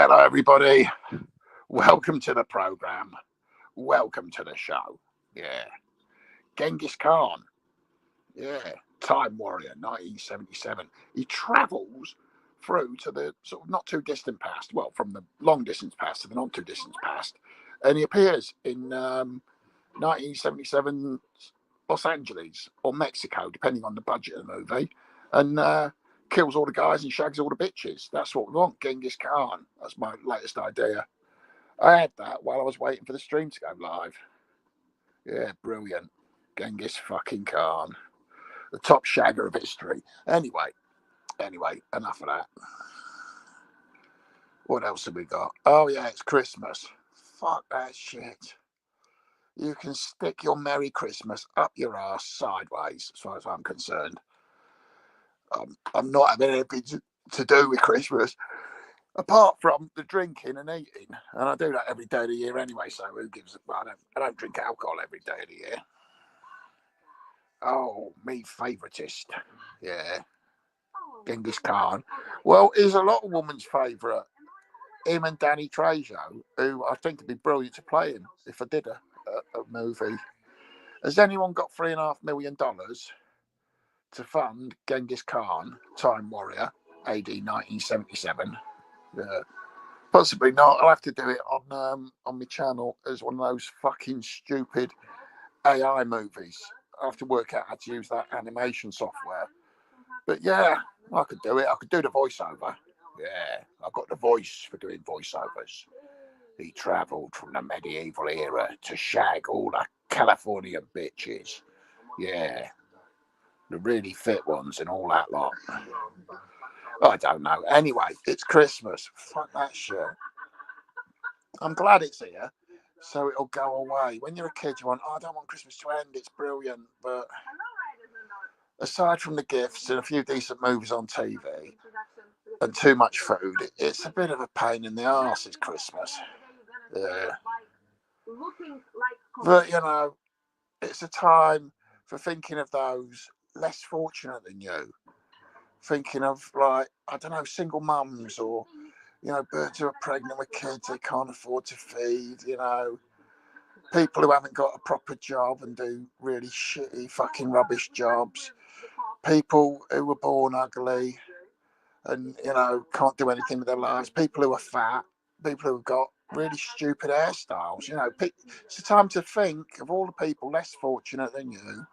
Hello, everybody. Welcome to the program. Welcome to the show. Yeah. Genghis Khan. Yeah. Time Warrior, 1977. He travels through to the sort of not too distant past, well, from the long distance past to the not too distant past. And he appears in 1977 Los Angeles or Mexico, depending on the budget of the movie. And kills all the guys and shags all the bitches. That's what we want, Genghis Khan. That's my latest idea. I had that while I was waiting for the stream to go live. Yeah, brilliant. Genghis fucking Khan. The top shagger of history. Anyway, enough of that. What else have we got? Oh, yeah, it's Christmas. Fuck that shit. You can stick your Merry Christmas up your ass sideways, as far as I'm concerned. I'm not having anything to do with Christmas, apart from the drinking and eating. And I do that every day of the year anyway, so who gives a... I don't drink alcohol every day of the year. Oh, me favouriteist. Yeah. Genghis Khan. Well, he's a lot of women's favourite. Him and Danny Trejo, who I think would be brilliant to play him if I did a movie. Has anyone got $3.5 million to fund Genghis Khan, Time Warrior, AD 1977? Possibly not. I'll have to do it on my channel as one of those fucking stupid AI movies. I have to work out how to use that animation software. But yeah, I could do it. I could do the voiceover. Yeah, I've got the voice for doing voiceovers. He travelled from the medieval era to shag all the California bitches. Yeah, the really fit ones and all that lot. I don't know. Anyway, it's Christmas. Fuck that shit. I'm glad it's here, so it'll go away. When you're a kid, you want, I don't want Christmas to end. It's brilliant. But aside from the gifts and a few decent movies on TV and too much food, it's a bit of a pain in the arse. It's Christmas. Yeah. But, you know, it's a time for thinking of those less fortunate than you. Thinking of, like, I don't know, single mums or, you know, birds who are pregnant with kids they can't afford to feed, you know. People who haven't got a proper job and do really shitty fucking rubbish jobs. People who were born ugly and, you know, can't do anything with their lives. People who are fat. People who have got really stupid hairstyles. You know, it's a time to think of all the people less fortunate than you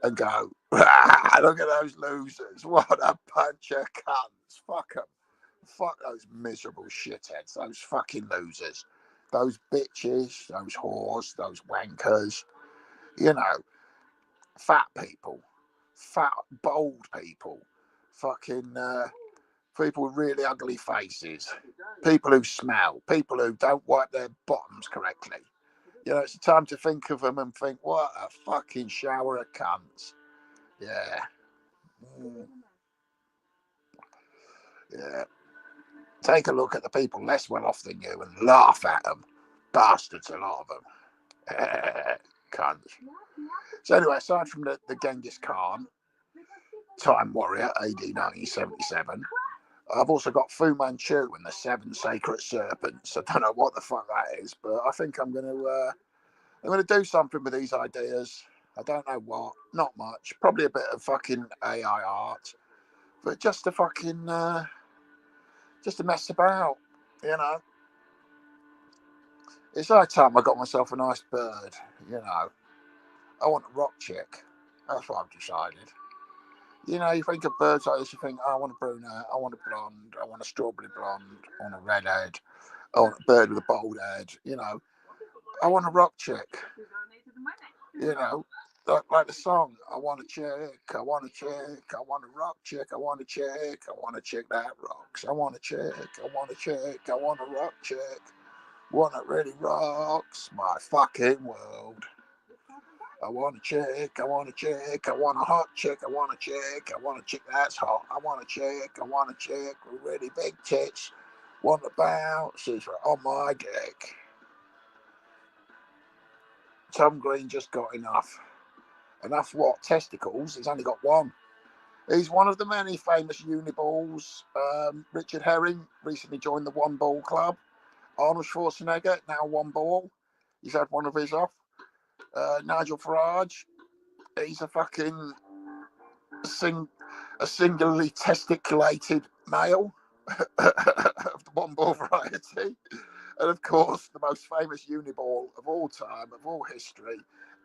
and go, look at those losers. What a bunch of cunts. Fuck them. Fuck those miserable shitheads. Those fucking losers. Those bitches, those whores, those wankers. You know, fat people. Fat, bold people. Fucking people with really ugly faces. People who smell. People who don't wipe their bottoms correctly. You know, it's a time to think of them and think, what a fucking shower of cunts. Yeah. Yeah. Take a look at the people less well off than you and laugh at them. Bastards, a lot of them. Cunts. So anyway, aside from the Genghis Khan, Time Warrior, AD 1977, I've also got Fu Manchu and the Seven Sacred Serpents. I don't know what the fuck that is, but I think I'm going to do something with these ideas. I don't know what, not much. Probably a bit of fucking AI art, but just to fucking, just to mess about, you know. It's high time I got myself a nice bird, you know. I want a rock chick. That's what I've decided. You know, you think of birds like this, you think, oh, I want a brunette, I want a blonde, I want a strawberry blonde, I want a redhead, I want a bird with a bald head, you know. I want a rock chick. You know, like the song, I want a chick, I want a chick, I want a rock chick, I want a chick, I want a chick that rocks, I want a chick, I want a chick, I want a rock chick, one that really rocks my fucking world. I want a chick, I want a chick, I want a hot chick, I want a chick, I want a chick that's hot, I want a chick with really big tits, want to bounce on my dick. Tom Green just got enough. Enough what? Testicles? He's only got one. He's one of the many famous uniballs. Richard Herring recently joined the One Ball Club. Arnold Schwarzenegger, now one ball. He's had one of his off. Nigel Farage, he's a fucking a singularly testiculated male of the one ball variety. And of course, the most famous uniball of all time, of all history,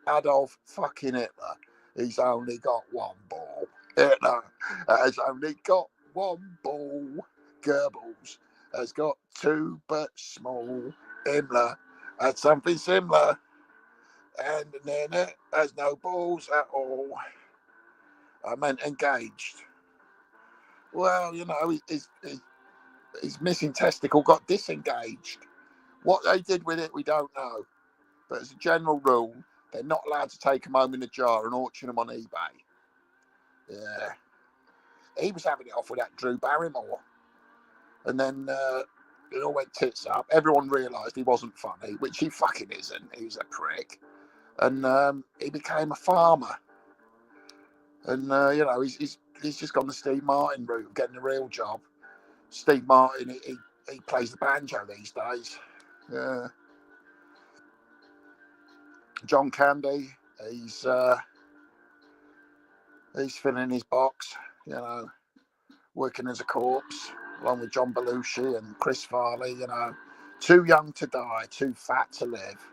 Adolf fucking Hitler. He's only got one ball. Hitler has only got one ball. Goebbels has got two but small. Himmler had something similar. And Nana has no balls at all. I meant engaged. Well, you know, his missing testicle got disengaged. What they did with it, we don't know. But as a general rule, they're not allowed to take them home in a jar and auction them on eBay. Yeah. He was having it off with that Drew Barrymore. And then it all went tits up. Everyone realised he wasn't funny, which he fucking isn't. He was a prick. And he became a farmer. And, you know, he's just gone the Steve Martin route of getting a real job. Steve Martin, he plays the banjo these days. Yeah. John Candy, he's filling his box, you know, working as a corpse, along with John Belushi and Chris Farley, you know, too young to die, too fat to live.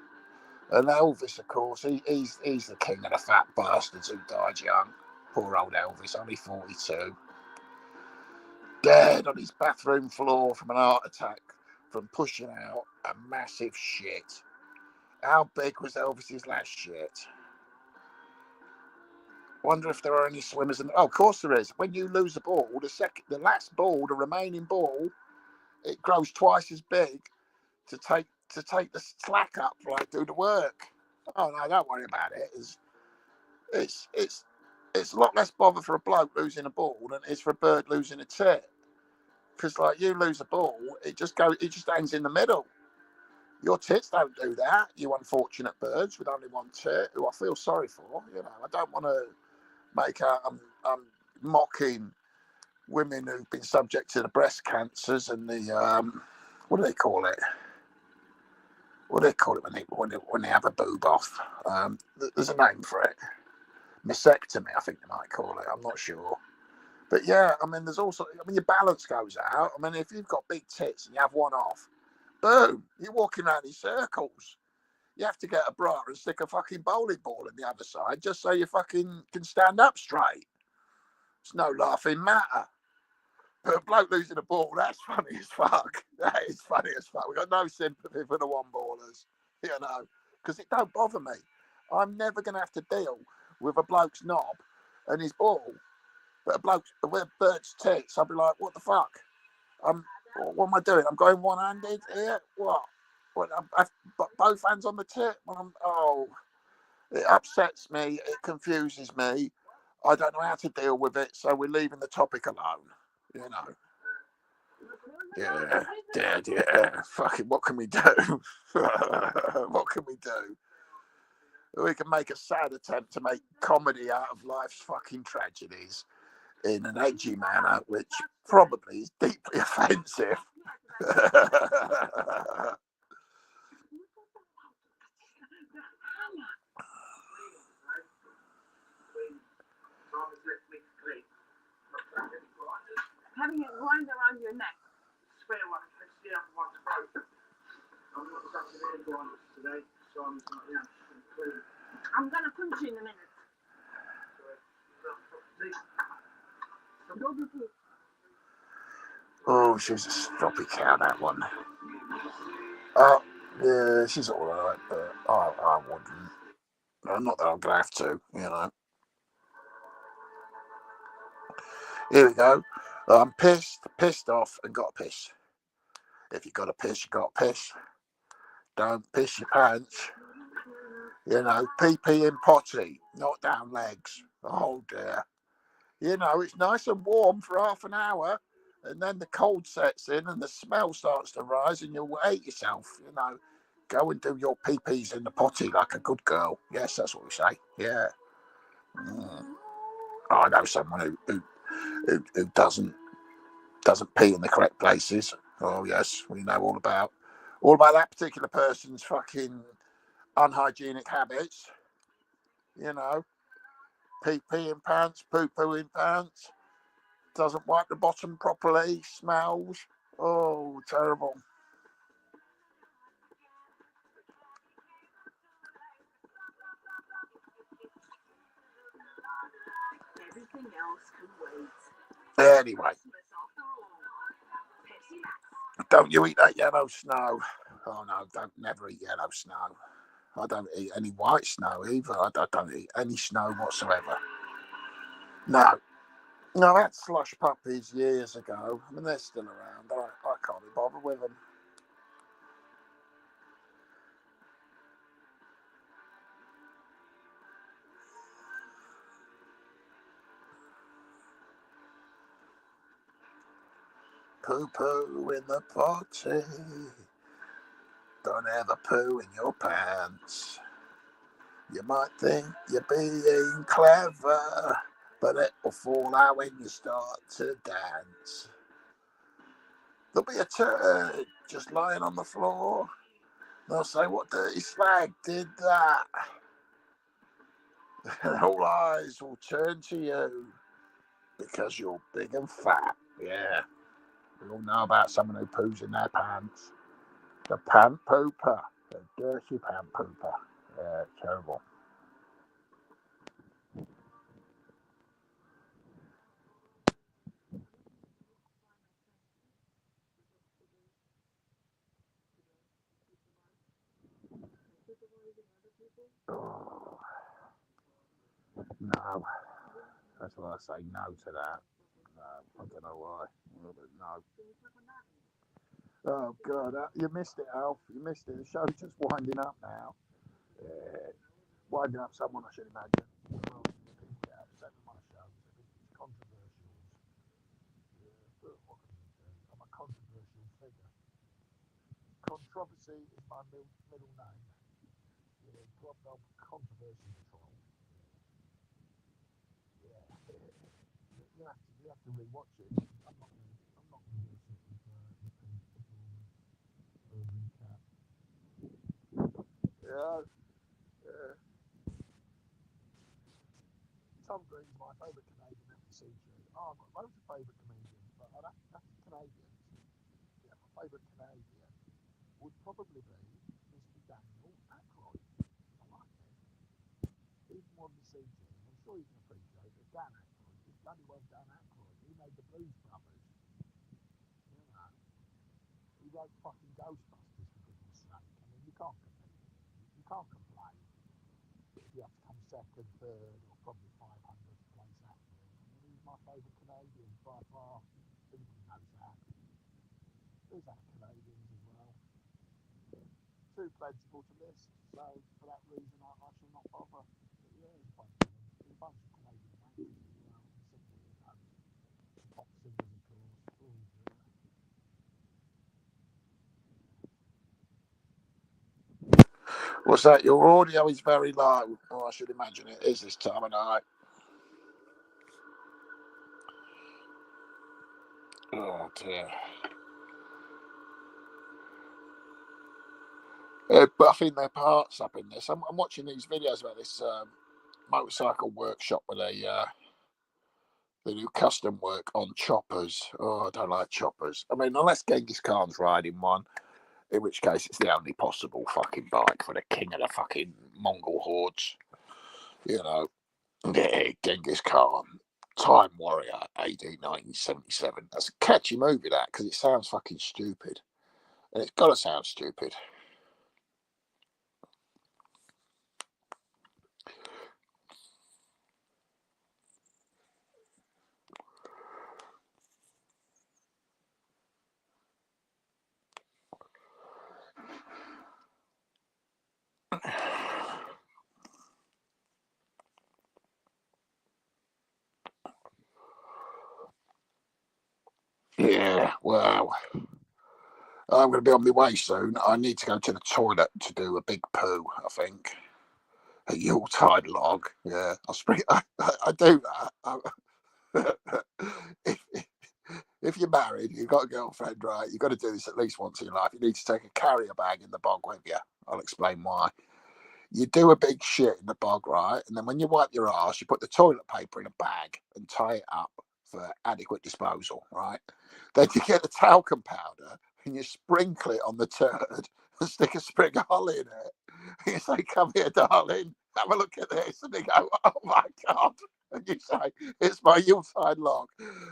And Elvis, of course, he's the king of the fat bastards who died young. Poor old Elvis, only 42. Dead on his bathroom floor from an heart attack from pushing out a massive shit. How big was Elvis's last shit? Wonder if there are any swimmers in. Oh, of course there is. When you lose a ball, the last ball, the remaining ball, it grows twice as big to take the slack up, like do the work. Oh no, don't worry about it. It's a lot less bother for a bloke losing a ball than it is for a bird losing a tit. Because like you lose a ball, it just hangs in the middle. Your tits don't do that. You unfortunate birds with only one tit, who I feel sorry for. You know, I don't want to make out I'm mocking women who've been subject to the breast cancers and the what do they call it? What do they call it when they have a boob off? There's a name for it. Mastectomy, I think they might call it. I'm not sure. But yeah, I mean, there's also, I mean, your balance goes out. I mean, if you've got big tits and you have one off, boom, you're walking around in circles. You have to get a bra and stick a fucking bowling ball in the other side just so you fucking can stand up straight. It's no laughing matter. But a bloke losing a ball, that's funny as fuck. That is funny as fuck. We've got no sympathy for the one ballers, you know, because it don't bother me. I'm never going to have to deal with a bloke's knob and his ball. But a bloke with a bird's tits, I'll be like, what the fuck? What am I doing? I'm going one-handed here? What? I've both hands on the tit? It upsets me. It confuses me. I don't know how to deal with it, so we're leaving the topic alone. You know. Yeah, dead, yeah. Fucking, what can we do? What can we do? We can make a sad attempt to make comedy out of life's fucking tragedies in an edgy manner, which probably is deeply offensive. Having it wind around your neck. Spare one. Let's see how one's broken. I'm not such an airline today, so I'm not, I'm going to punch you in a minute. Oh, she's a stroppy cow, that one. Yeah, she's all right, but I wouldn't. Not that I'm going to have to, you know. Here we go. I'm pissed off, and got to piss. If you got to piss, you got to piss. Don't piss your pants. You know, pee in potty, not down legs. Oh dear. You know, it's nice and warm for half an hour, and then the cold sets in and the smell starts to rise, and you'll hate yourself. You know, go and do your pee-pees in the potty like a good girl. Yes, that's what we say. Yeah. I know someone who doesn't pee in the correct places. Oh yes, we know all about that particular person's fucking unhygienic habits. You know, pee in pants, poo in pants. Doesn't wipe the bottom properly. Smells. Oh, terrible. Everything else can wait. Anyway, don't you eat that yellow snow? Oh no, don't never eat yellow snow. I don't eat any white snow either. I don't eat any snow whatsoever. No. No, I had slush puppies years ago. I mean, they're still around. I can't be bothered with them. Poo in the potty. Don't ever poo in your pants. You might think you're being clever, but it will fall out when you start to dance. There'll be a turd just lying on the floor. They'll say, "What dirty slag did that?" And all eyes will turn to you because you're big and fat. Yeah. We all know about someone who poos in their pants. The pant pooper. The dirty pant pooper. Yeah, terrible. Oh, no. That's why I say no to that. No, I don't know why. But no. Oh, God. You missed it, Alf. You missed it. The show's just winding up now. Yeah. Winding up someone, I should imagine. Well, people get upset with my show. It's controversial. Yeah, but what can you do? I'm a controversial figure. Controversy is my middle name. Yeah, controversy troll. Yeah. You have to rewatch it. I'm not going to do it with recap. Yeah. Yeah. Tom Green's my favourite Canadian FC. Oh, I've got loads of favourite comedians, but that's Canadians. Yeah, my favourite Canadian would probably be Mr. Daniel Aykroyd. I like him. Even more than CG. I'm sure you can appreciate that Dan Aykroyd is bloody well Dan Aykroyd. He made the Blues Brothers. You know, he wrote fucking Ghostbusters for goodness sake. I mean, you can't compete. You can't complain if you have to come second, third, or probably 500th place actor. I mean, he's my favourite Canadian by far. Everybody knows that. There's other Canadians as well. Too plentiful to list, so for that reason I shall not bother. But yeah, there's a bunch of them. There's a bunch of Canadian actors as well. Pop singers, of course. Oh, what's that? Your audio is very low. Oh, I should imagine it is this time of night. Oh dear. Buffing their parts up in this. I'm watching these videos about this motorcycle workshop where they do custom work on choppers. Oh, I don't like choppers. I mean, unless Genghis Khan's riding one, in which case it's the only possible fucking bike for the king of the fucking Mongol hordes. You know, yeah, Genghis Khan, Time Warrior, AD 1977. That's a catchy movie, that, because it sounds fucking stupid. And it's got to sound stupid. Yeah, well, I'm going to be on my way soon. I need to go to the toilet to do a big poo, I think. A Yuletide log. Yeah, I do that. if you're married, you've got a girlfriend, right? You've got to do this at least once in your life. You need to take a carrier bag in the bog with you. I'll explain why. You do a big shit in the bog, right? And then when you wipe your ass, you put the toilet paper in a bag and tie it up for adequate disposal, right? Then you get a talcum powder and you sprinkle it on the turd and stick a sprig of holly in it. And you say, "Come here, darling, have a look at this." And they go, "Oh my God." And you say, "It's my Yuletide log."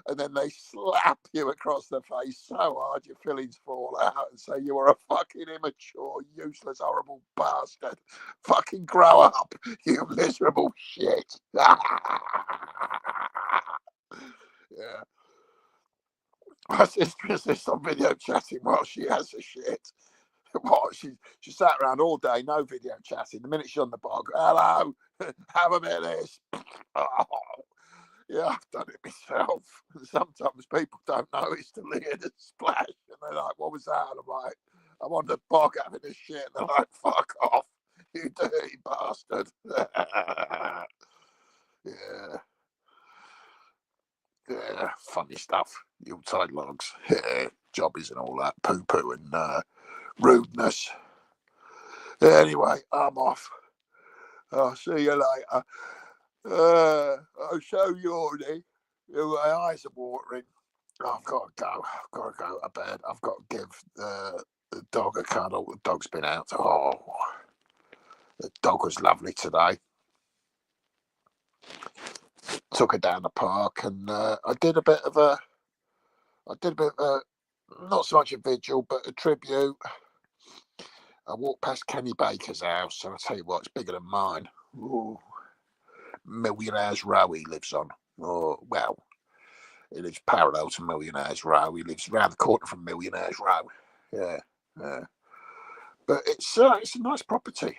And then they slap you across the face so hard your fillings fall out and say, "You are a fucking immature, useless, horrible bastard. Fucking grow up, you miserable shit." Yeah. My sister is just on video chatting while she has a shit. What? She sat around all day, no video chatting. The minute she's on the bog, "Hello, have a bit of this." Oh, yeah, I've done it myself. Sometimes people don't notice till they hear the splash and they're like, "What was that?" And I'm like, "I'm on the bog having a shit." And they're like, "Fuck off, you dirty bastard." Yeah. Yeah, funny stuff. Yuletide logs, yeah, jobbies and all that, poo-poo and rudeness. Anyway, I'm off. I'll see you later. I'm so yawny. My eyes are watering. I've got to go. I've got to go to bed. I've got to give the dog a cuddle. The dog's been out. Oh, the dog was lovely today. Took her down the park, and I did a bit of a, not so much a vigil, but a tribute. I walked past Kenny Baker's house, and I tell you what, it's bigger than mine. Ooh. Millionaire's Row he lives on. Oh, well, he lives parallel to Millionaire's Row. He lives around the corner from Millionaire's Row. Yeah, yeah. But it's a nice property.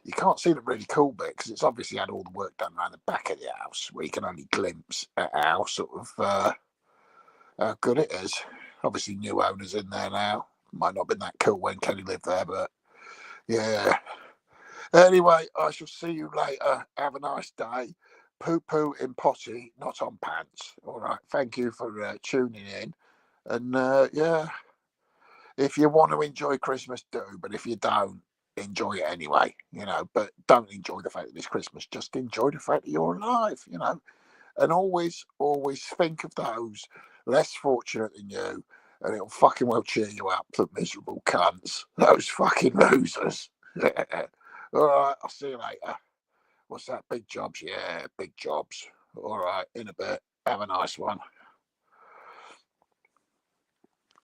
You can't see the really cool bit because it's obviously had all the work done around the back of the house, where you can only glimpse at how sort of how good it is. Obviously, new owners in there now. Might not have been that cool when Kenny lived there, but yeah. Anyway, I shall see you later. Have a nice day. Poo-poo in potty, not on pants. All right. Thank you for tuning in. And yeah, if you want to enjoy Christmas, do. But if you don't, enjoy it anyway. But don't enjoy the fact that it's Christmas. Just enjoy the fact that you're alive. And always think of those less fortunate than you, and it'll fucking well cheer you up. The miserable cunts, those fucking losers. All right, I'll see you later. What's that? Big jobs? Yeah, big jobs. All right, in a bit. Have a nice one.